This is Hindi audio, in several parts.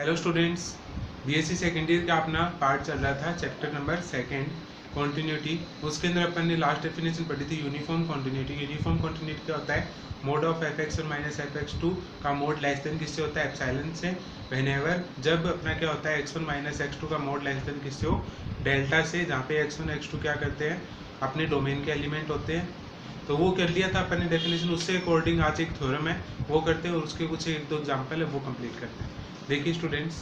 Hello students, BSc second year का अपना पार्ट चल रहा था, चैप्टर नंबर सेकेंड कॉन्टिन्यूटी। उसके अंदर अपन ने लास्ट डेफिनेशन पढ़ी थी यूनिफॉर्म कॉन्टिन्यूटी। यूनिफॉर्म कॉन्टिन्यूटी क्या होता है? Mode of fx1 minus fx2 का मोड लेस देन किससे होता है? एप्सिलॉन से। व्हेनेवर जब अपना क्या होता है x1 माइनस x2 का मोड लेस देन किससे हो? डेल्टा से, जहाँ पे x1 x2 क्या करते हैं? अपने डोमेन के एलिमेंट होते हैं। तो वो कर लिया था अपन ने डेफिनेशन, उससे अकॉर्डिंग आज एक थ्योरम है वो करते हैं और उसके कुछ एक दो एग्जाम्पल है वो कंप्लीट करते हैं। देखिए students,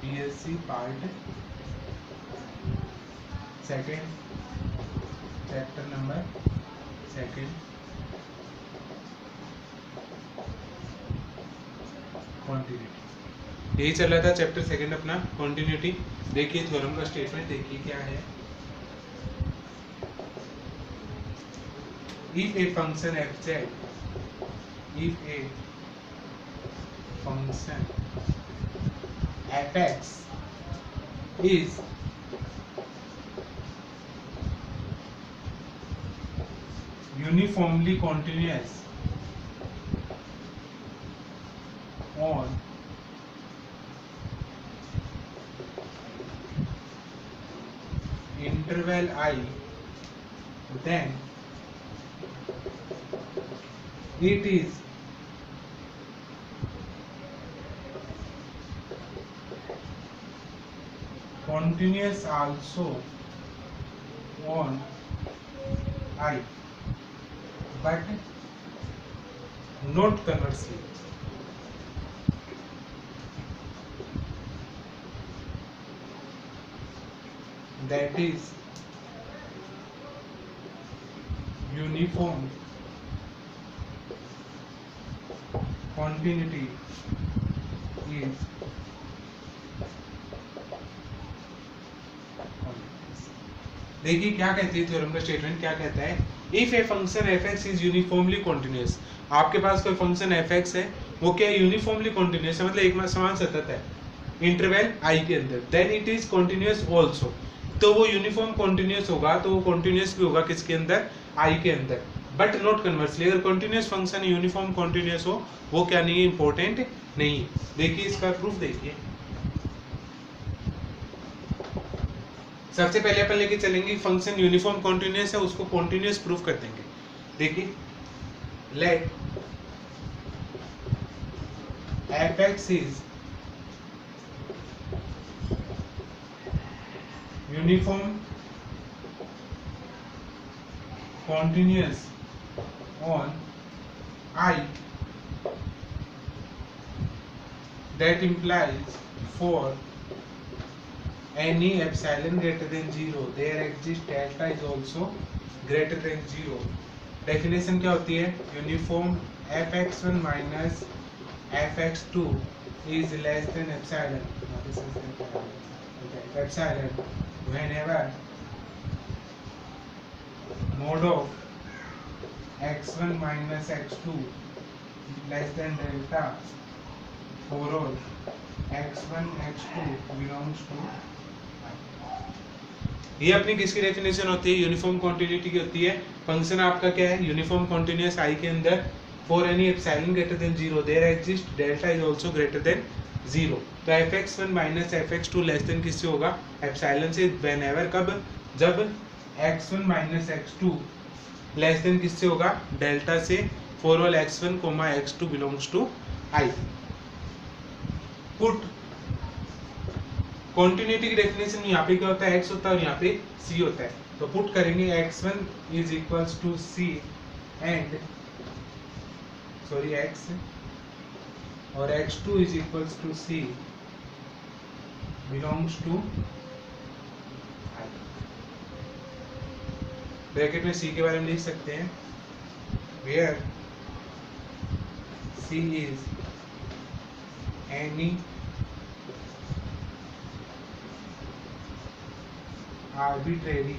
BSc part second chapter number second continuity, यही चल रहा था चैप्टर सेकेंड अपना कॉन्टिन्यूटी। देखिए थ्योरम का स्टेटमेंट देखिए क्या है। If a function fx is uniformly continuous on interval I, then it is continuous also on I, but not conversely. That is, uniform continuity is देखिए क्या कहती है थ्योरम का स्टेटमेंट, क्या कहता है? If a function fx is uniformly continuous, आपके पास कोई फंक्शन fx है, वो क्या यूनिफॉर्मली कॉन्टिन्यूअस है, मतलब एक समान सतत है इंटरवल i के अंदर, then it is continuous also. तो वो यूनिफॉर्म कॉन्टिन्यूअस होगा तो वो कॉन्टिन्यूअस भी होगा किसके अंदर? i के अंदर, बट नॉट कन्वर्सली। अगर कॉन्टिन्यूअस फंक्शन यूनिफॉर्म कॉन्टिन्यूअस हो वो क्या नहीं है? इंपॉर्टेंट नहीं। देखिए इसका प्रूफ देखिए। सबसे पहले अपन लेके चलेंगे फंक्शन यूनिफॉर्म कॉन्टिन्यूअस है, उसको कॉन्टिन्यूअस प्रूफ कर देंगे। देखिए, let fx is uniform continuous on I, that implies for any epsilon greater than 0 there exists delta is also greater than 0। Definition क्या होती है? Uniform fx1 minus fx2 is less than epsilon, epsilon whenever mode of x1 minus x2 less than delta for all x1 x2 belongs to। ये अपनी किसकी डेफिनेशन होती है? यूनिफॉर्म कॉन्टिन्यूटी की होती है। फंक्शन आपका क्या है? यूनिफॉर्म कॉन्टिन्यूअस i के अंदर for any epsilon greater than 0 there exist delta is also greater than 0। तो fx1 minus fx2 less than किससे होगा? एप्सिलॉन से। व्हेनेवर, कब? जब x1 minus x2 less than किससे होगा? डेल्टा से। For all x1 x2 belongs to i। Put continuity की डेफिनेशन यहाँ पे क्या होता है? x होता है और यहाँ पे c होता है। तो पुट करेंगे x1 is equals to c and x और x2 is equals to c belongs to i। Bracket में c के बारे में लिख सकते हैं where c is any arbitrary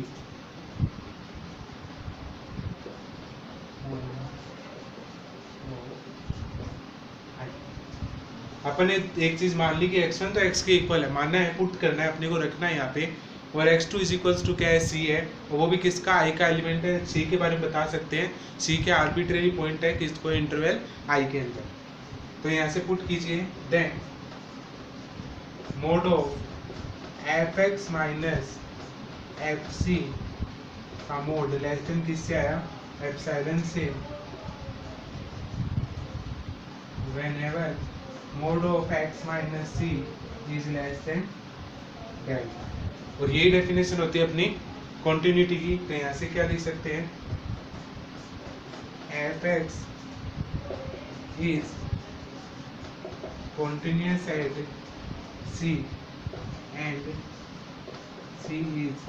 अपन ने एक चीज मान ली कि x1 तो x के इक्वल है, मानना है, पुट करना है, अपने को रखना है यहाँ पे। और x2 इज इक्वल्स टू क्या है? c है, और वो भी किसका? i का एलिमेंट है। c के बारे में बता सकते हैं, c के आर्बिट्रेरी पॉइंट है किसको? इंटरवल i के अंदर। तो यहाँ से पुट कीजिए then mod of fx minus fc का मोड लेस देन किससे आया, एप्सिलॉन से, whenever mode of x minus c is less than delta। और यही डेफिनेशन होती है अपनी कॉन्टिन्यूटी की। तो यहाँ से क्या लिख सकते हैं, fx is continuous at c and c is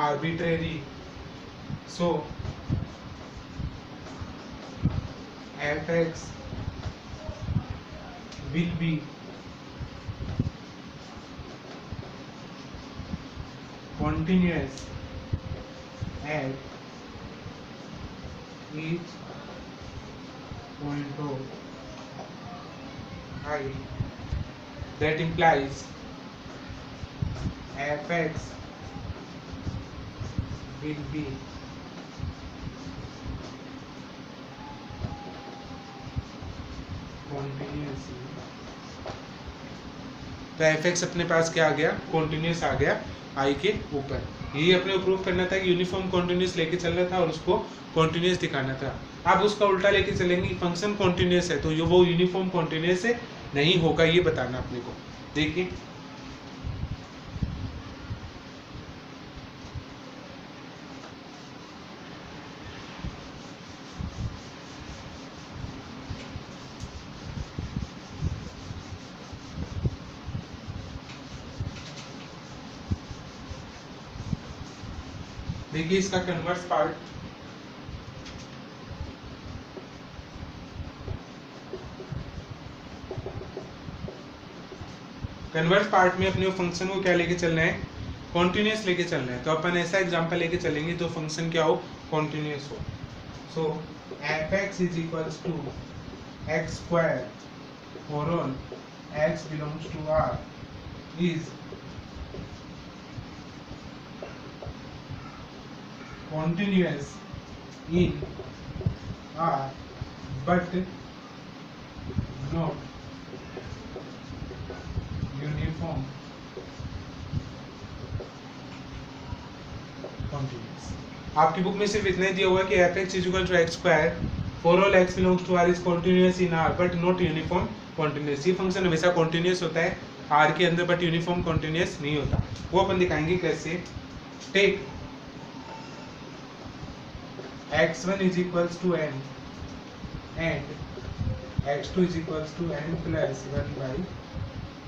arbitrary, so fx will be continuous at each point of I, that implies fx will be continuous। तो fx अपने पास क्या आ गया, कॉन्टिन्यूस आ गया i के ऊपर। यही अपने को प्रूव करना था कि यूनिफॉर्म कॉन्टिन्यूस लेके चलना था और उसको कॉन्टिन्यूस दिखाना था। आप उसका उल्टा लेके चलेंगे, फंक्शन कॉन्टिन्यूस है तो वो यूनिफॉर्म कॉन्टिन्यूस है नहीं होगा, ये बताना अपने को। देखिए देखिए इसका कन्वर्स पार्ट, कन्वर्स पार्ट में अपने फंक्शन को क्या लेके चलना है, कॉन्टिन्यूस लेके चलना है। तो अपन ऐसा एग्जांपल लेके चलेंगे तो फंक्शन क्या हो, कॉन्टिन्यूस हो। So fx is equals to x square for all x belongs to r is continuous in R but not uniform continuous। आपकी बुक में सिर्फ इतना ही दिया हुआ है कि fx is equal to x square for all x belongs to R is continuous in R but not uniform continuous। ये फंक्शन हमेशा continuous होता है R के अंदर बट यूनिफॉर्म continuous नहीं होता। वो अपन दिखाएंगे कैसे। Take x1 is equals to n and x2 is equals to n plus 1 by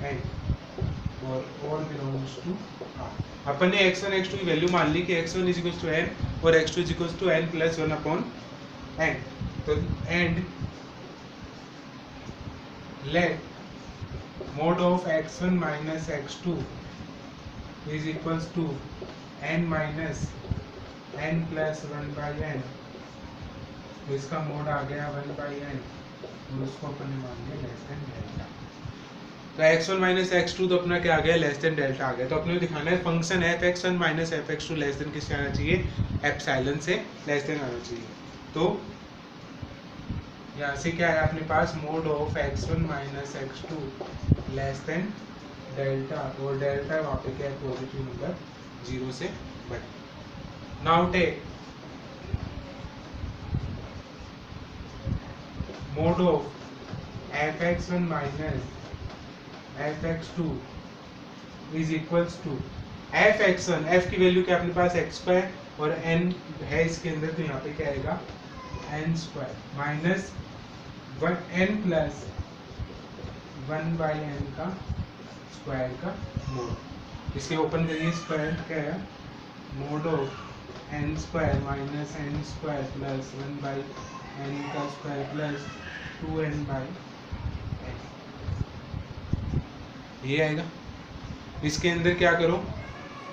n और all belongs to R। अपन ने x1 x2 की वैल्यू मान ली कि x1 is equals to n और x2 is equals to n plus 1 upon n। तो and let mod of x1 minus x2 is equals to n minus n plus 1 by n। तो इसका मोड आ गया 1 by n और उसको अपन ने मान लिया लेस देन डेल्टा। तो x1 माइनस x2 तो अपना क्या आ गया, लेस देन डेल्टा आ गया। तो अपने को दिखाना है function fx1 minus fx2 less than किससे आना चाहिए, एप्सिलॉन से लेस देन आना चाहिए। तो यहाँ से क्या है अपने पास, mod of x1 minus x2 less than delta और डेल्टा वहाँ पे क्या है, पॉजिटिव नंबर 0 से बड़ा। Now take mod of fx1 minus fx2 is equals to fx1, f की वैल्यू क्या अपने पास x स्क्वायर और n है इसके अंदर, तो यहाँ पे क्या आएगा n square minus n plus 1 by n का स्क्वायर का मोड। इसके ओपन करिए, स्क्वायर क्या है, mode of n square minus n square plus 1 by n का square plus 2n by n, ये आएगा। इसके अंदर क्या करो,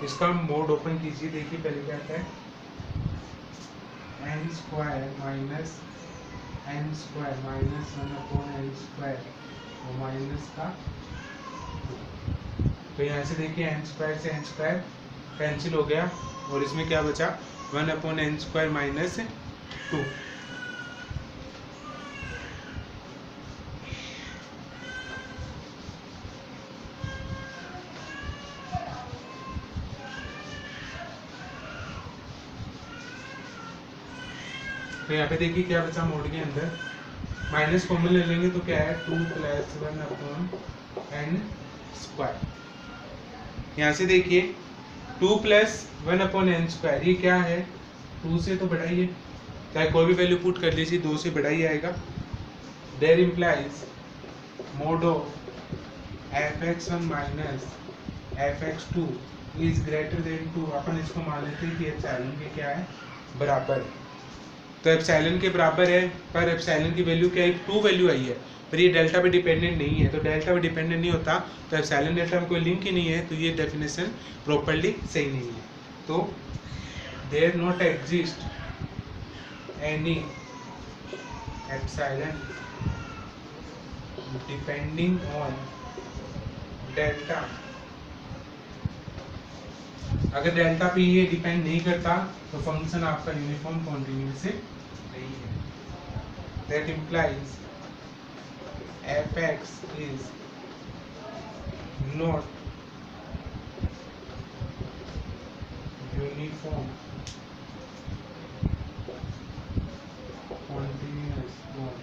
इसका मोड ओपन कीजिए। देखिए पहले क्या आता है, n square minus n square minus 1 upon n square और माइनस का 2। तो यहाँ से देखिए n स्क्वायर से n स्क्वायर कैंसिल हो गया और इसमें क्या बचा, 1 अपॉन n स्क्वायर माइनस 2। तो यहाँ पे देखिए क्या बचा मोड के अंदर, माइनस कॉमन ले लेंगे तो क्या है 2 + 1/n²। यहाँ से देखिए 2 + 1/n², ये क्या है 2 से तो बड़ा ही है, चाहे कोई भी वैल्यू पुट कर लीजिए 2 से बड़ा ही आएगा। There implies mod of fx1 minus fx2 is greater than 2। अपन इसको मान लेते हैं कि एप्सिलॉन के क्या है बराबर, तो एप्सिलॉन के बराबर है, पर एप्सिलॉन की वैल्यू क्या है 2 वैल्यू आई है, पर ये डेल्टा पे डिपेंडेंट नहीं है, तो डेल्टा पे डिपेंडेंट नहीं होता तो एप्सिलॉन डेल्टा में कोई लिंक ही नहीं है, तो ये डेफिनेशन प्रॉपर्ली सही नहीं है। तो there not exist any epsilon depending on delta. अगर डेल्टा पे ये डिपेंड नहीं करता तो फंक्शन आपका यूनिफॉर्म कॉन्टिन्यूअस नहीं है। That implies fx is not uniform continuous bond।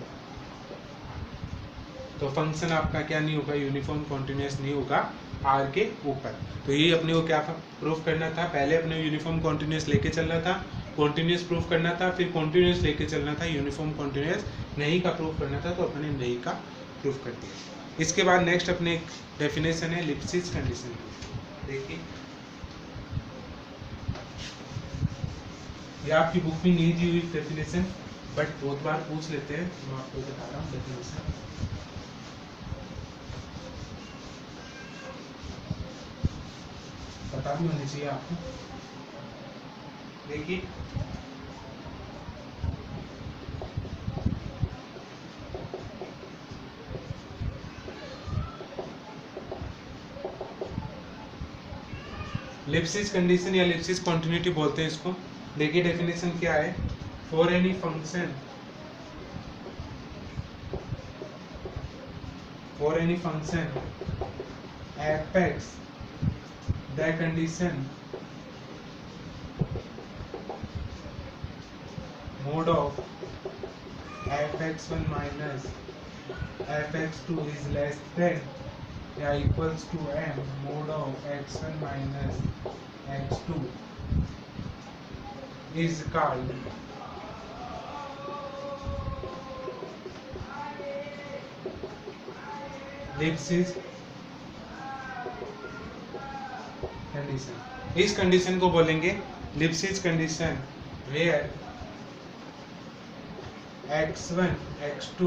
तो फंक्शन आपका क्या नहीं होगा, यूनिफॉर्म कॉन्टिन्यूअस नहीं होगा आर के ऊपर। तो ये अपने को क्या प्रूफ करना था, पहले अपने यूनिफॉर्म कॉन्टिन्यूअस लेके चलना था, कॉन्टिन्यूअस प्रूफ करना था, फिर कॉन्टिन्यूअस लेके चलना था, यूनिफॉर्म कॉन्टिन्यूअस नहीं का प्रूफ करना था, तो अपने नहीं का प्रूफ कर दिया। इसके बाद नेक्स्ट अपने एक डेफिनेशन है लिप्सिस कंडीशन की। देखिए ये आपकी बुक में नहीं दी हुई डेफिनेशन, बट बहुत बार पूछ लेते हैं, मैं आपको बता रहा हूँ डेफिनेशन। पता भी होनी चाहिए आपको। देखिए लिप्सिस कंडीशन या लिप्सिस कॉन्टिन्यूटी बोलते हैं इसको। देखिए डेफिनेशन क्या है, for any function fx the condition mode of fx1 minus fx2 is less than या equals to m mode of x1 minus x2 is called Lipschitz condition. इस कंडीशन को बोलेंगे Lipschitz condition where x1 x2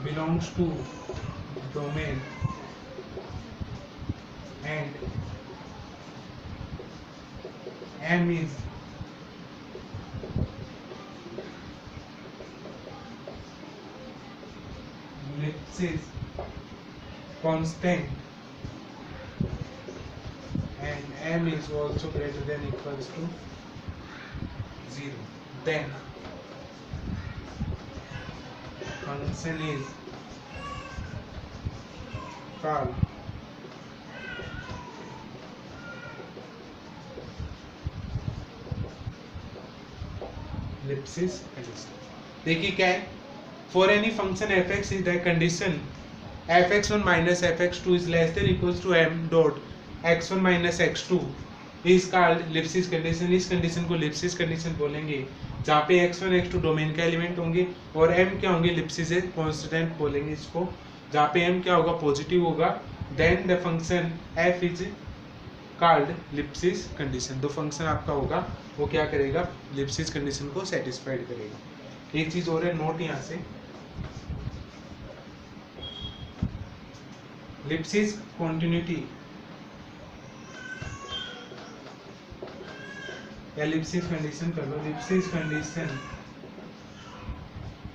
belongs to domain and m is Lipschitz constant and m is also greater than equals to 0, then function is called Lipschitz condition। देखिए क्या है, for any function fx is the condition fx1 minus fx2 is less than equals to m dot x1 minus x2 is called Lipschitz condition। इस कंडीशन को Lipschitz कंडीशन बोलेंगे जहाँ पे x1 x2 डोमेन का एलिमेंट होंगे और m क्या होंगे Lipschitz कांस्टेंट बोलेंगे इसको, जहाँ पे m क्या होगा पॉजिटिव होगा, then the function f is called Lipschitz condition. तो फंक्शन आपका होगा वो क्या करेगा, Lipschitz कंडीशन को सेटिस्फाइड करेगा। एक चीज और है नोट यहाँ से, लिप्सिस कॉन्टिन्यूटी या लिप्सिस कंडीशन कर लो। लिप्सिस कंडीशन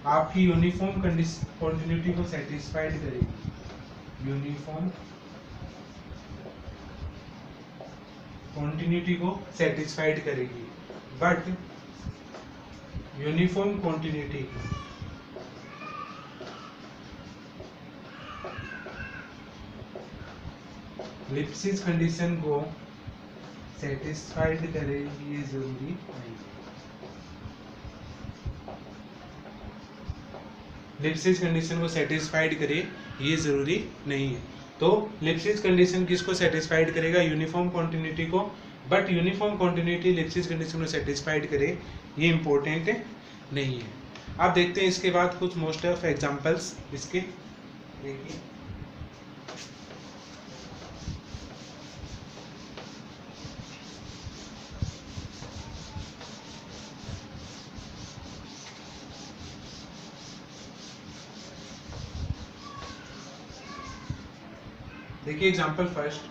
आपकी यूनिफॉर्म कॉन्टिन्यूटी को सेटिस्फाइड करेगी, यूनिफॉर्म कॉन्टिन्यूटी को सेटिस्फाइड करेगी, बट यूनिफॉर्म कॉन्टिन्यूटी लिप्सिस कंडीशन को सेटिस्फाइड करे ये जरूरी नहीं। लिप्सिस कंडीशन को सेटिस्फाइड करे ये जरूरी नहीं है। तो लिप्सिस कंडीशन किसको सेटिस्फाइड करेगा? यूनिफॉर्म कॉन्टिन्यूटी को, बट यूनिफॉर्म कॉन्टिन्यूटी लिप्सिस कंडीशन को सेटिस्फाइड करे ये इंपॉर्टेंट नहीं है। आप देखते हैं इसके बाद कुछ मोस्ट ऑफ एग्जांपल्स इसके। देखिए देखिए एग्जांपल फर्स्ट,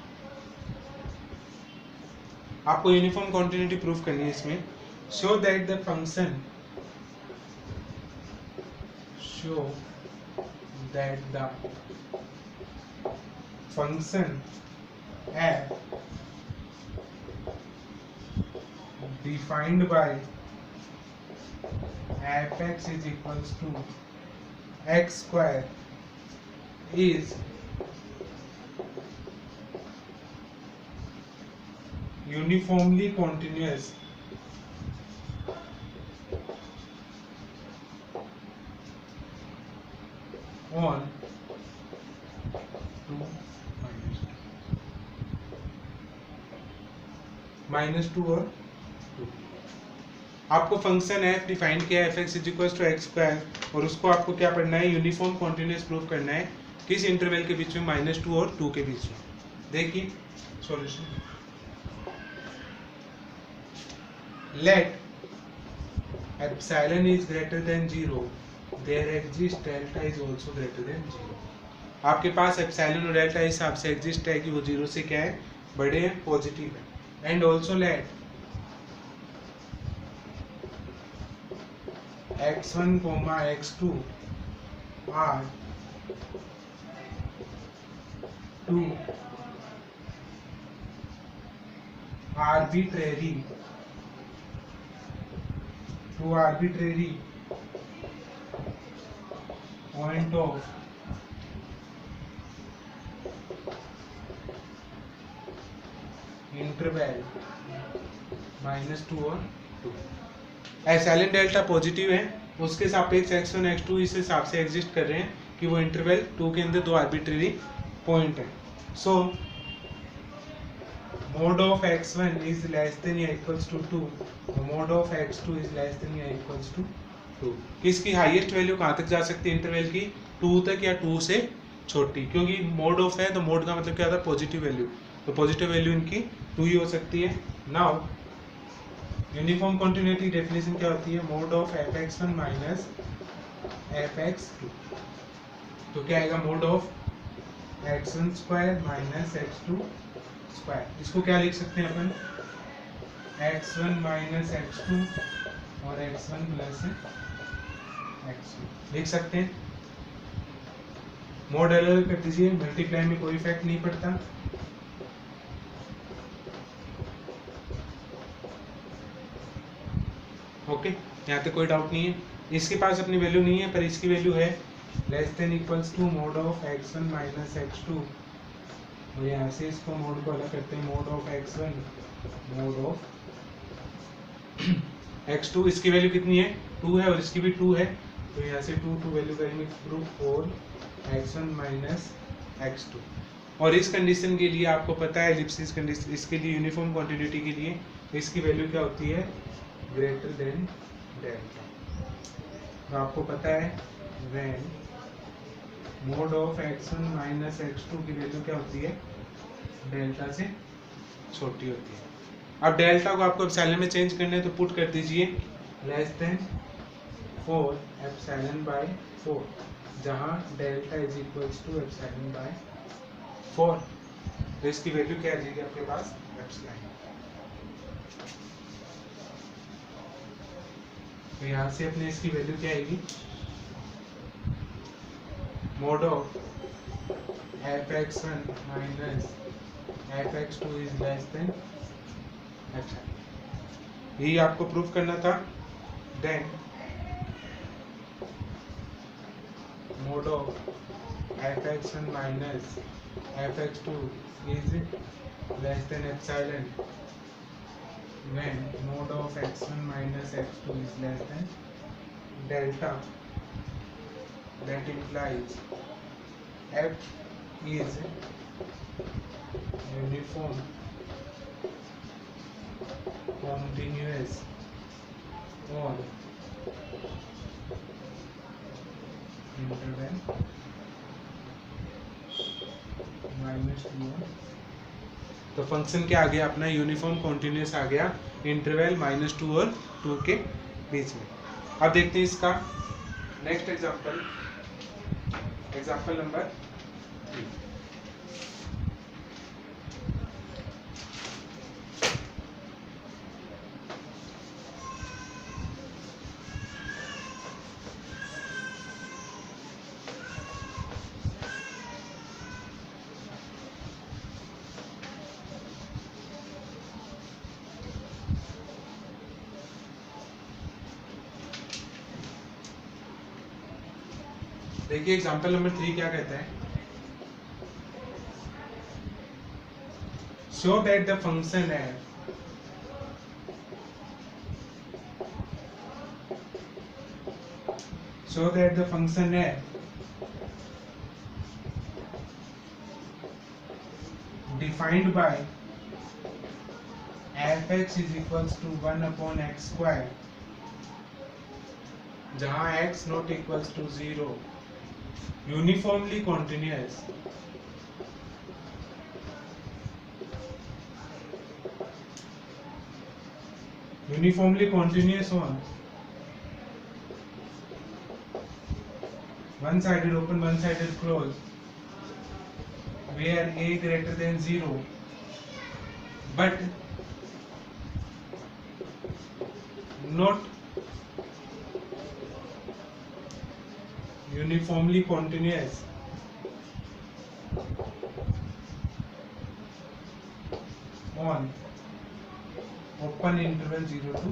आपको यूनिफॉर्म कॉन्टिन्यूटी प्रूफ करनी है इसमें। Show that the function f defined by fx is equals to x square is uniformly continuous on 2 -2 और 2। आपको फंक्शन f डिफाइन किया है fx is equal to x square, और उसको आपको क्या पढ़ना है? यूनिफॉर्म कॉन्टिन्यूस प्रूफ करना है। किस इंटरवल के बीच में? -2 और 2 के बीच में। देखिए solution, let epsilon is greater than 0 there exist delta is also greater than 0। आपके पास एप्सिलॉन और डेल्टा इस हिसाब से एग्जिस्ट है कि वो 0 से क्या है? बड़े हैं, पॉजिटिव है। And also let x1, x2 are 2 arbitrary point of interval -2 और 2। एप्सिलॉन डेल्टा पॉजिटिव है, उसके सापेक्ष x1 x2 इस हिसाब से एग्जिस्ट कर रहे हैं कि वो इंटरवल 2 के अंदर 2 आर्बिट्रेरी पॉइंट है। सो mod of x1 is less than या equals to 2, mod of x2 is less than या equals to 2। किसकी हाईएस्ट वैल्यू कहाँ तक जा सकती है इंटरवल की? 2 तक या 2 से छोटी, क्योंकि मोड ऑफ है तो मोड का मतलब क्या होता है? Positive value. तो पॉजिटिव वैल्यू इनकी 2 ही हो सकती है। नाउ यूनिफॉर्म कॉन्टिन्यूटी डेफिनेशन क्या होती है? Mode of fx1 minus fx2। तो क्या आएगा? Mode of x1 square minus x2 square. इसको क्या लिख सकते हैं अपन? x1 माइनस x2 और x1 प्लस x2 लिख सकते हैं। मोड अलग कर दीजिए, मल्टीप्लाई में कोई इफेक्ट नहीं पड़ता। ओके, यहाँ पे कोई डाउट नहीं है। इसके पास अपनी वैल्यू नहीं है, पर इसकी वैल्यू है less than equals to mod of x1 minus x2। और यहाँ से इसको मोड को अलग करते हैं, mode of x1 mode of x2। इसकी वैल्यू कितनी है? 2 है, और इसकी भी 2 है, तो यहाँ से 2 वैल्यू करेंगे थ्रू 4 x1 माइनस x2। और इस कंडीशन के लिए आपको पता है एलिप्सिस कंडीशन, इसके लिए यूनिफॉर्म क्वांटिटी के लिए इसकी वैल्यू क्या होती है? Greater then delta. तो आपको पता है when mode of x1 minus x2 की वैल्यू क्या होती है? डेल्टा से छोटी होती है। अब डेल्टा को आपको एप्सिलॉन में चेंज करना है, तो पुट कर दीजिए लेस देन 4 एप्सिलॉन बाय 4, जहाँ delta is equals to epsilon by 4। तो इसकी वैल्यू क्या आ जाएगी आपके पास? एप्सिलॉन। तो यहाँ से अपने इसकी वैल्यू क्या आएगी? Mod of fx1 minus fx2 is less than epsilon. यही आपको प्रूफ करना था। Then mod of fx1 minus fx2 is less than epsilon when mod of x1 minus x2 is less than delta, that implies f is uniform continuous on interval -2। तो फंक्शन क्या आ गया अपना, यूनिफॉर्म कॉन्टिन्यूस आ गया इंटरवल -2 और 2 के बीच में। अब देखते हैं इसका नेक्स्ट एग्जांपल, एग्जांपल नंबर 3। देखिए एग्जांपल नंबर 3 क्या कहता है, शो दैट द फंक्शन है so that the function f defined by fx is equals to 1 upon x square, जहाँ x not equals to 0, uniformly continuous on one sided open one sided close where a greater than 0 but not uniformly continuous on open interval 0 to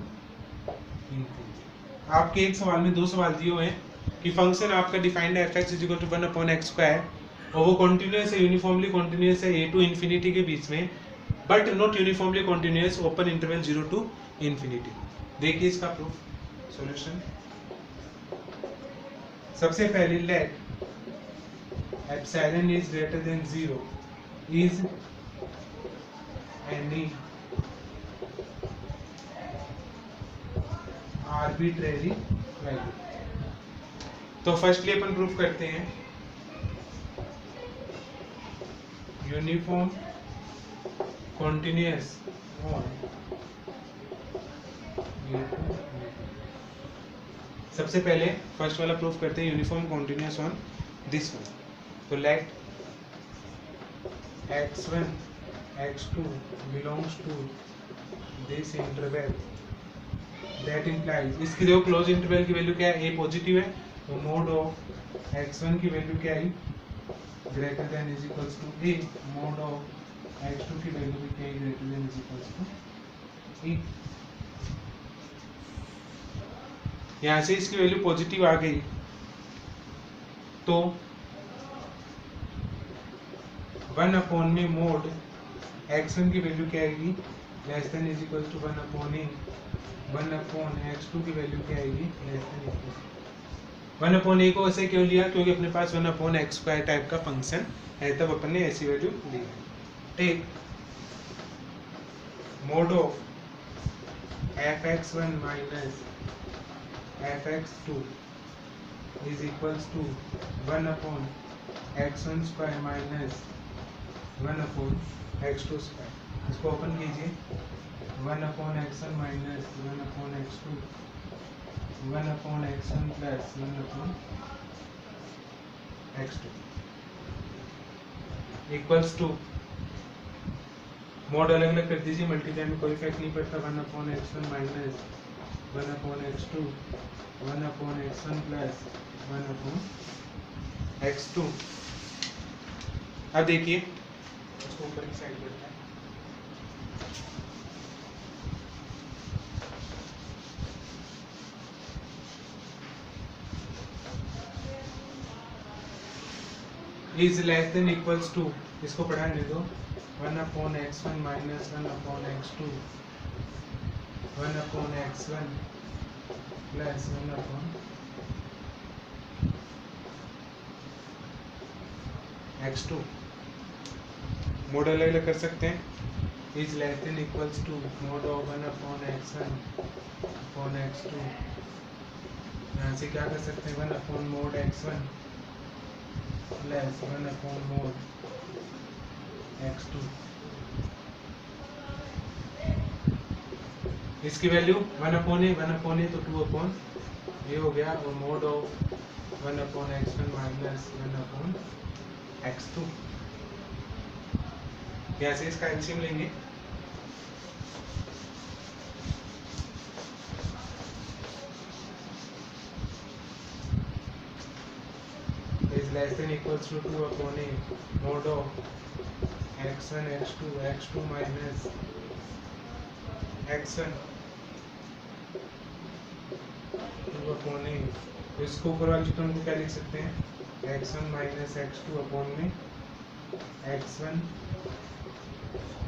infinity। आपके एक सवाल में दो सवाल दिए हुए हैं कि फंक्शन आपका डिफाइंड है fx is equal to 1 upon x square और वो कॉन्टिन्यूस है, यूनिफॉर्मली कॉन्टिन्यूस है a टू इन्फिनिटी के बीच में, but not uniformly continuous open interval 0 to infinity. देखिए इसका प्रूफ सॉल्यूशन। सबसे पहले let epsilon is greater than 0 is any arbitrary value. तो फर्स्टली अपन प्रूफ करते हैं यूनिफॉर्म कॉन्टिन्यूअस ऑन, सबसे पहले फर्स्ट वाला प्रूफ करते हैं uniform continuous on this one. तो let x1 x2 belongs to this interval, that implies, इसकी देखो क्लोज इंटरवल की वैल्यू क्या है, a पॉजिटिव है, तो मोड ऑफ x1 की वैल्यू क्या है, greater than is equals to a, mod of x2 की वैल्यू भी क्या है, greater than is equals to a। यहाँ से इसकी वैल्यू पॉजिटिव आ गई तो 1 अपॉन में मोड x1 की वैल्यू क्या आएगी, less than is equals to 1 upon a, 1 upon x2 की वैल्यू क्या आएगी, less than equals 1 upon a को ऐसे क्यों लिया, क्योंकि अपने पास 1 अपॉन x स्क्वायर टाइप का फंक्शन है, तब अपन ने ऐसी वैल्यू ली है। Take mod of fx1 minus fx2 is equals to 1 upon x1 square minus 1 upon x2 square. इसको ओपन कीजिए, 1 upon x1 minus 1 upon x2, 1 upon x1 plus 1 upon x2 equals to, mod अलग अलग कर दीजिए, मल्टीप्लाई में कोई इफेक्ट नहीं पड़ता, 1 upon x1 minus 1 upon x2, 1 upon x1 plus 1 upon x2। अब देखिए इसको ऊपर की साइड करते हैं, is less than equals to, इसको पढ़ाने दो, 1 upon x1 minus 1 upon x2 1 upon x1 plus 1 upon x2। Mod अलग अलग कर सकते हैं। Is less than equals to mod of 1 upon x1 upon x2। यहाँ से क्या कर सकते हैं 1 upon mode x1 plus 1 upon mode x2। इसकी वैल्यू 1 अपॉन ए तो 2 अपॉन ए हो गया, और mod of 1 upon x1 minus 1 upon x2। यहाँ से इसका एलसीएम लेंगे। Is less than equals to 2 upon a mod of x1 x2 minus x1 2 upon a. इसको ऊपर वाले टर्म को क्या लिख सकते हैं x1 माइनस x2 अपॉन में x1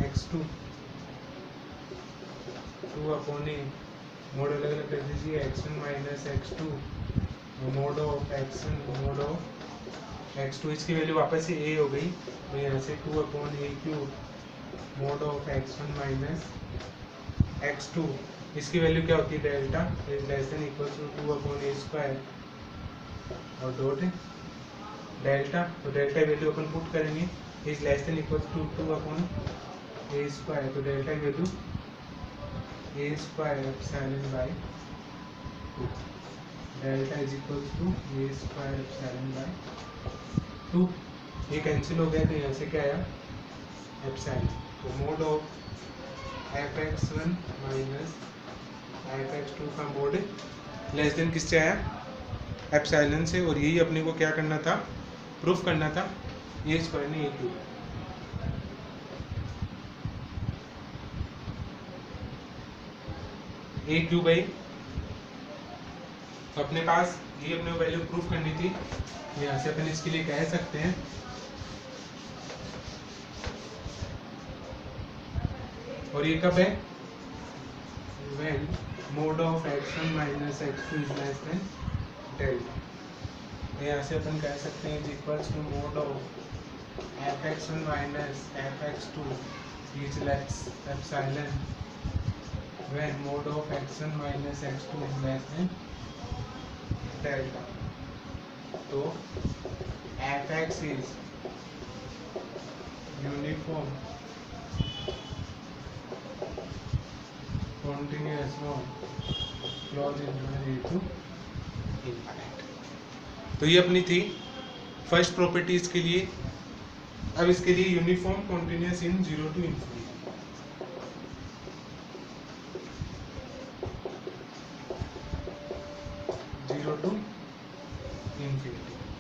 x2 2 upon a. Mode अलग अलग कर दीजिए x1 minus x2 mode of x1 mode of x2। इसकी वैल्यू वापस से a हो गई, तो यहाँ से 2 upon a cube mod of x1 minus x2। इसकी वैल्यू क्या होती है delta is less than equal to 2 upon a square और डॉट डेल्टा। तो डेल्टा वैल्यू अपन पुट करेंगे is less than equal to 2 upon a square. तो delta value a square epsilon by 2। Delta is equal to a square epsilon by 2। ये कैंसिल हो गया, तो यहाँ से क्या आया एप्सिलॉन। तो mode of fx1 minus fx2 का मोड लेस देन किससे आया एप्सिलॉन से। और यही अपने को क्या करना था प्रूफ करना था ए स्क्वायर ने ए क्यूब। ए क्यूब है, तो अपने पास ये अपने वैल्यू प्रूफ करनी थी। यहाँ से अपन इसके लिए कह सकते हैं और ये कब है when mode of x1 minus x2 is less than delta। यहाँ से अपन कह सकते हैं equals to mod of fx1 minus fx2 is less epsilon when mode of x1 minus x2 is less than delta। तो fx is uniform continuous form clause into infinite। तो ये अपनी थी फर्स्ट प्रॉपर्टीज के लिए। अब इसके लिए uniform continuous in 0 to infinity।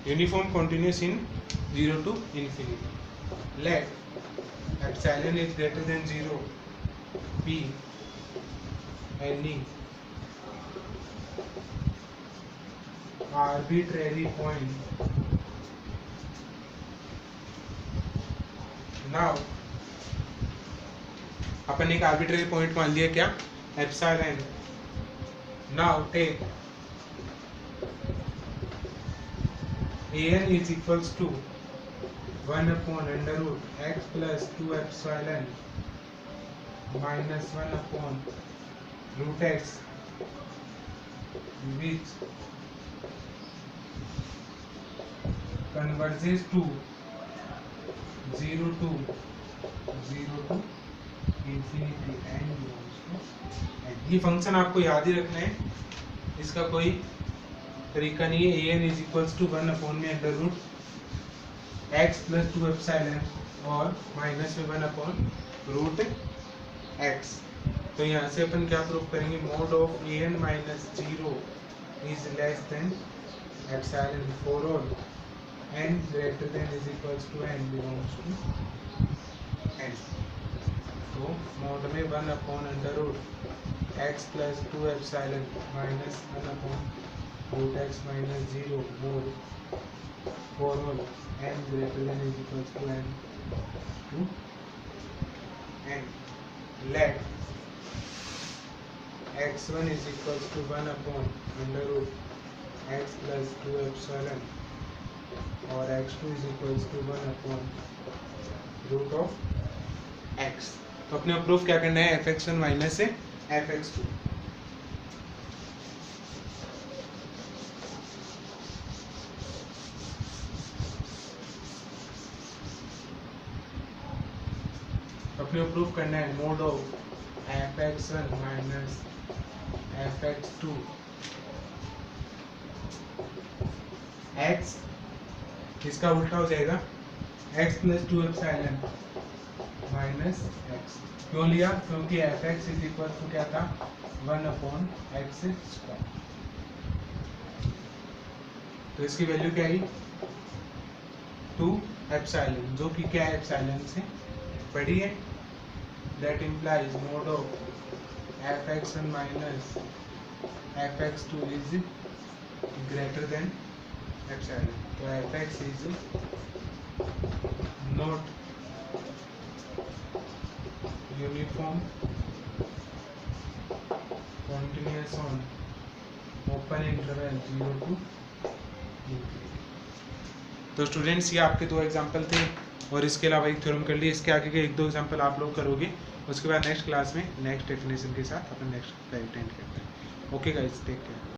Uniform continuous in 0 to infinity। Let epsilon is greater than 0 p any arbitrary point। now अपन एक आर्बिट्रेरी पॉइंट मान लिया क्या epsilon. now take an is equals to 1 upon under root x plus 2 epsilon minus 1 upon root x which converges to 0 to infinity and belongs to n। ये फंक्शन आपको याद ही रखना है, इसका कोई तरीका नहीं है। an is equals to 1 upon में under root x plus 2 epsilon और माइनस में 1 अपॉन रूट x। तो यहाँ से अपन क्या प्रूव करेंगे mod of an minus 0 is less than epsilon for all n greater than is equals to n belongs to n। तो मोड में 1 upon under root x plus 2 epsilon minus 1 upon root x minus 0 mod for all n greater than is equals to n to n। Let x1 is equals to 1 upon under root x plus 2 epsilon और x2 is equals to 1 upon root of x। तो अपने प्रूफ क्या करना है, fx1 माइनस से fx2। अपने प्रूफ करना है mode of fx1 minus fx2 x, इसका उल्टा हो जाएगा x plus 2 epsilon minus x। क्यों लिया, क्योंकि fx इज इक्वल टू क्या था 1 अपॉन x स्क्वायर। तो इसकी वैल्यू क्या आई 2 एप्सिलॉन, जो कि क्या है एप्सिलॉन से बड़ी है। That implies mod of fx1 minus fx2 is greater then epsilon. तो fx is not uniform continuous on open interval 0 to infinity। तो स्टूडेंट्स ये आपके दो एग्जांपल थे और इसके अलावा एक थ्योरम कर लिए। इसके आगे के एक दो एग्जांपल आप लोग करोगे, उसके बाद नेक्स्ट क्लास में नेक्स्ट डेफिनेशन के साथ अपन नेक्स्ट एंड करते हैं। Okay guys, take care.